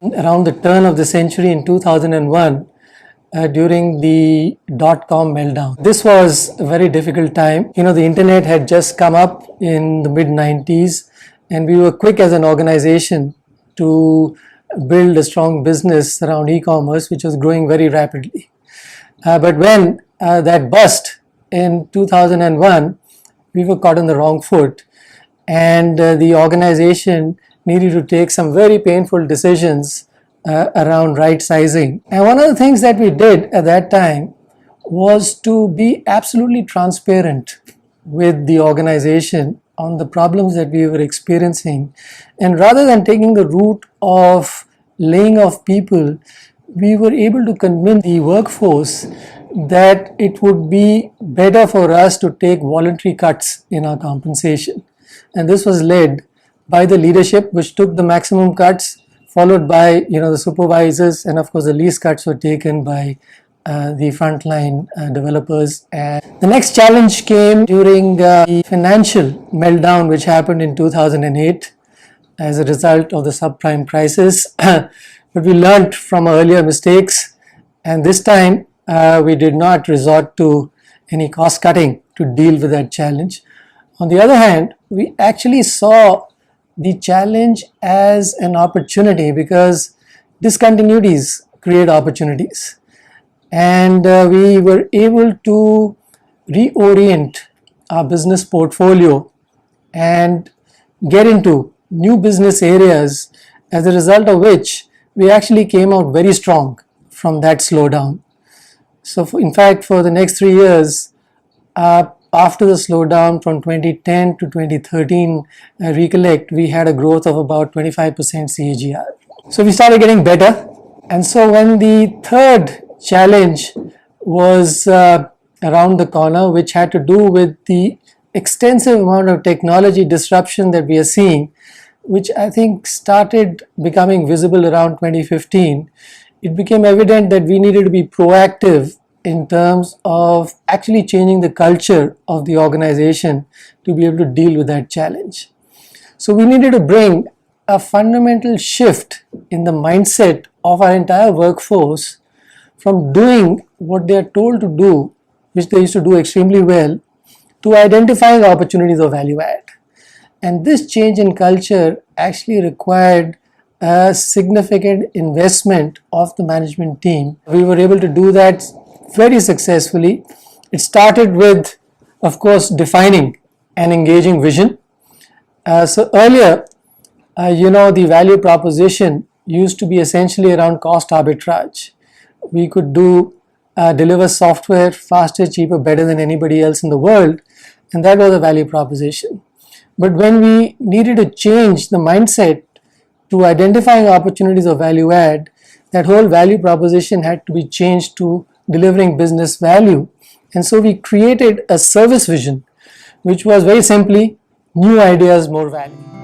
around the turn of the century in 2001 during the dot-com meltdown. This was a very difficult time. The internet had just come up in the mid-90s, and we were quick as an organization to build a strong business around e-commerce, which was growing very rapidly. But when that bust in 2001, we were caught on the wrong foot, and the organization needed to take some very painful decisions around right sizing. And one of the things that we did at that time was to be absolutely transparent with the organization on the problems that we were experiencing. And rather than taking the route of laying off people, we were able to convince the workforce that it would be better for us to take voluntary cuts in our compensation. And this was led by the leadership, which took the maximum cuts, followed by the supervisors, and of course the least cuts were taken by the frontline developers. And the next challenge came during the financial meltdown, which happened in 2008 as a result of the subprime crisis. But we learned from our earlier mistakes, and this time we did not resort to any cost cutting to deal with that challenge. On the other hand, we actually saw the challenge as an opportunity, because discontinuities create opportunities, and we were able to reorient our business portfolio and get into new business areas, as a result of which we actually came out very strong from that slowdown. So in fact, for the next 3 years, after the slowdown from 2010 to 2013, I recollect, we had a growth of about 25% CAGR. So we started getting better. And so when the third challenge was around the corner, which had to do with the extensive amount of technology disruption that we are seeing, which I think started becoming visible around 2015, it became evident that we needed to be proactive in terms of actually changing the culture of the organization to be able to deal with that challenge. So we needed to bring a fundamental shift in the mindset of our entire workforce from doing what they are told to do, which they used to do extremely well, to identifying opportunities of value add. And this change in culture actually required a significant investment of the management team. We were able to do that very successfully. It started with, of course, defining an engaging vision. So earlier, the value proposition used to be essentially around cost arbitrage. We could deliver software faster, cheaper, better than anybody else in the world, and that was a value proposition. But when we needed to change the mindset to identifying opportunities of value add, that whole value proposition had to be changed to delivering business value. And so we created a service vision, which was very simply new ideas, more value.